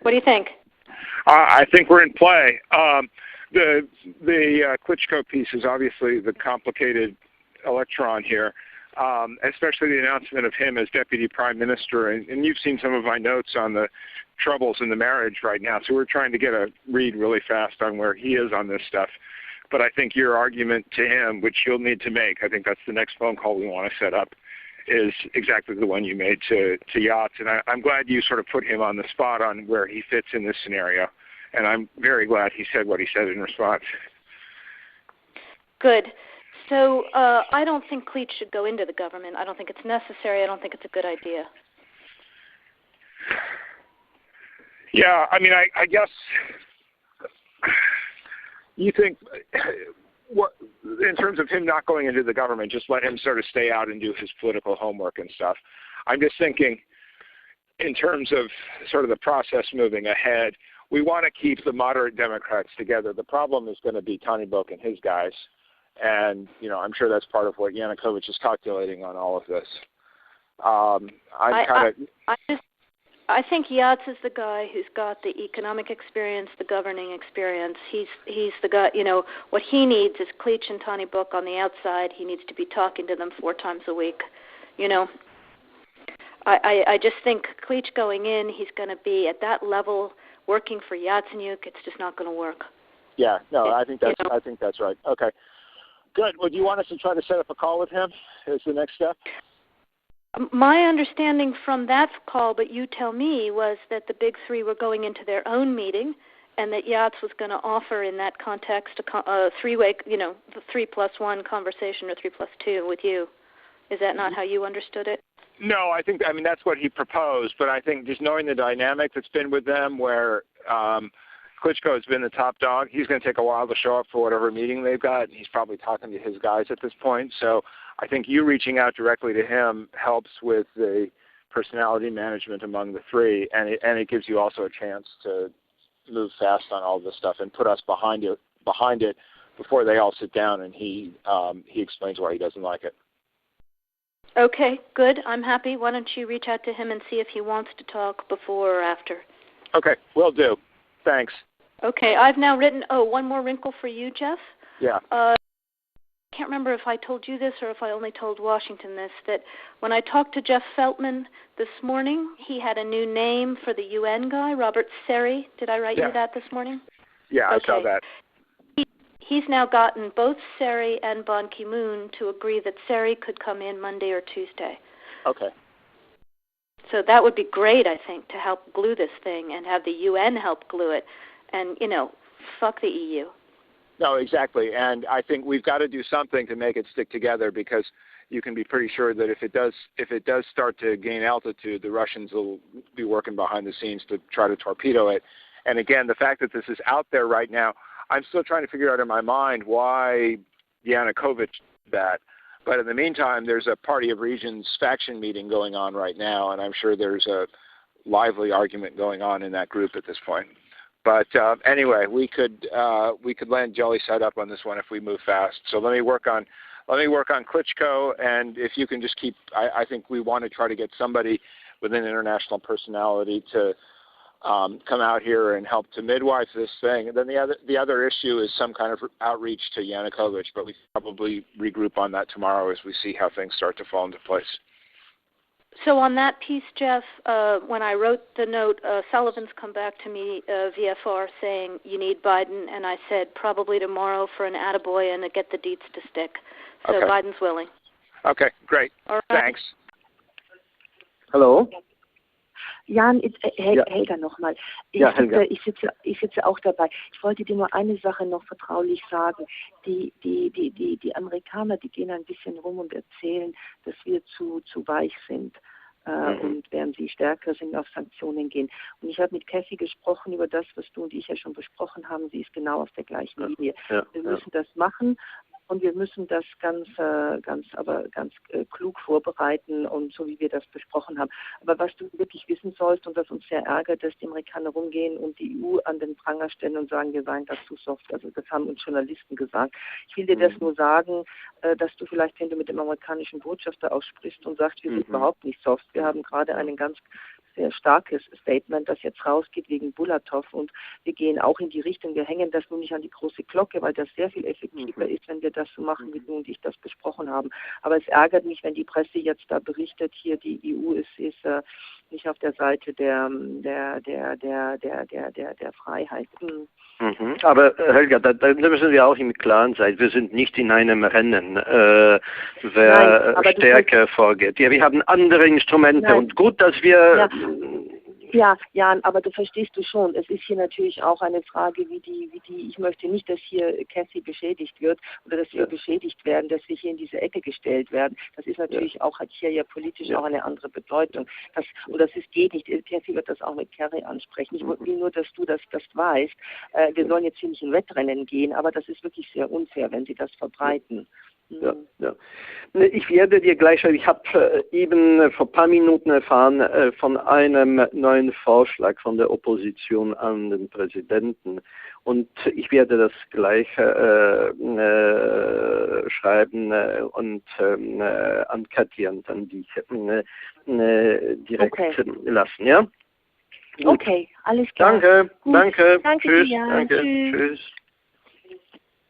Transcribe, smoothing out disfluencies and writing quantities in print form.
What do you think? I think we're in play. The Klitschko piece is obviously the complicated electron here, especially the announcement of him as Deputy Prime Minister. And you've seen some of my notes on the troubles in the marriage right now, so we're trying to get a read really fast on where he is on this stuff. But I think your argument to him, which you'll need to make, I think that's the next phone call we want to set up, is exactly the one you made to Yachts. And I'm glad you sort of put him on the spot on where he fits in this scenario. And I'm very glad he said what he said in response. Good. So I don't think Klitsch should go into the government. I don't think it's necessary. I don't think it's a good idea. Yeah, I mean, I guess you think, what, in terms of him not going into the government, just let him sort of stay out and do his political homework and stuff. I'm just thinking in terms of sort of the process moving ahead, we want to keep the moderate Democrats together. The problem is going to be Tony Book and his guys. And, you know, I'm sure that's part of what Yanukovych is calculating on all of this. I think Yachts is the guy who's got the economic experience, the governing experience. He's the guy, you know, what he needs is Klitsch and Tony Book on the outside. He needs to be talking to them 4 times a week, you know. I just think Klitsch going in, he's going to be at that level working for Yatsenyuk. It's just not going to work. Yeah, no, I think that's right. Okay, good. Well, do you want us to try to set up a call with him as the next step? My understanding from that call, but you tell me, was that the big three were going into their own meeting, and that Yachts was going to offer in that context a three-way, you know, the 3+1 conversation or 3+2 with you. Is that not how you understood it? No, I mean, that's what he proposed, but I think just knowing the dynamic that's been with them where Klitschko has been the top dog, he's going to take a while to show up for whatever meeting they've got, and he's probably talking to his guys at this point. So I think you reaching out directly to him helps with the personality management among the three, and it gives you also a chance to move fast on all this stuff and put us behind it before they all sit down and he explains why he doesn't like it. Okay, good. I'm happy. Why don't you reach out to him and see if he wants to talk before or after? Okay, will do. Thanks. Okay, I've now written, one more wrinkle for you, Jeff. Yeah. I can't remember if I told you this or if I only told Washington this, that when I talked to Jeff Feltman this morning, he had a new name for the UN guy, Robert Seri. Did I write you that this morning? Yeah, okay. I saw that. He's now gotten both Seri and Ban Ki-moon to agree that Seri could come in Monday or Tuesday. Okay. So that would be great, I think, to help glue this thing and have the UN help glue it. And, you know, fuck the EU. No, exactly. And I think we've got to do something to make it stick together, because you can be pretty sure that if it does start to gain altitude, the Russians will be working behind the scenes to try to torpedo it. And again, the fact that this is out there right now, I'm still trying to figure out in my mind why Yanukovych did that. But in the meantime, there's a Party of Regions faction meeting going on right now, and I'm sure there's a lively argument going on in that group at this point. But anyway, we could land jelly side up on this one if we move fast. So let me work on Klitschko, and if you can just keep, I think we want to try to get somebody with an international personality to come out here and help to midwife this thing. And then the other issue is some kind of outreach to Yanukovych, but we probably regroup on that tomorrow as we see how things start to fall into place. So on that piece, Jeff, when I wrote the note, Sullivan's come back to me, VFR, saying you need Biden, and I said probably tomorrow for an attaboy and to get the deets to stick. So okay. Biden's willing. Okay, great. All right. Thanks. Hello? Jan, Helga nochmal. Ich sitze auch dabei. Ich wollte dir nur eine Sache noch vertraulich sagen. Die Amerikaner, die gehen ein bisschen rum und erzählen, dass wir zu weich sind. Und während sie stärker sind, auf Sanktionen gehen. Und ich habe mit Kathy gesprochen über das, was du und ich ja schon besprochen haben. Sie ist genau auf der gleichen Linie. Wir müssen das machen. Und wir müssen das ganz klug vorbereiten und so, wie wir das besprochen haben. Aber was du wirklich wissen sollst und was uns sehr ärgert, dass die Amerikaner rumgehen und die EU an den Pranger stellen und sagen, wir seien da zu soft. Also das haben uns Journalisten gesagt. Ich will dir das nur sagen, dass du vielleicht, wenn du mit dem amerikanischen Botschafter aussprichst und sagst, wir sind überhaupt nicht soft. Wir haben gerade einen ganz sehr starkes Statement, das jetzt rausgeht wegen Bulatov, und wir gehen auch in die Richtung, wir hängen das nun nicht an die große Glocke, weil das sehr viel effektiver ist, wenn wir das so machen, wie du und ich das besprochen haben. Aber es ärgert mich, wenn die Presse jetzt da berichtet, hier die EU ist nicht auf der Seite der Freiheit. Aber Helga, da müssen wir auch im Klaren sein. Wir sind nicht in einem Rennen, wer stärker vorgeht. Ja, wir haben andere Instrumente und gut, dass wir... Ja, Jan, aber du verstehst du schon, es ist hier natürlich auch eine Frage, ich möchte nicht, dass hier Cathy beschädigt wird oder dass wir beschädigt werden, dass wir hier in diese Ecke gestellt werden. Das ist natürlich auch, hat hier ja politisch auch eine andere Bedeutung. Das geht nicht. Cathy wird das auch mit Kerry ansprechen. Ich will nur, dass du das weißt. Wir sollen jetzt hier nicht in Wettrennen gehen, aber das ist wirklich sehr unfair, wenn sie das verbreiten. Ja. Ich werde dir gleich schreiben, ich habe eben vor ein paar Minuten erfahren von einem neuen Vorschlag von der Opposition an den Präsidenten, und ich werde das gleich schreiben und an Katja und an dich direkt lassen, ja? Gut. Okay, alles klar. Danke, Gut. Danke. Tschüss, Jan. danke, Tschüss. Tschüss.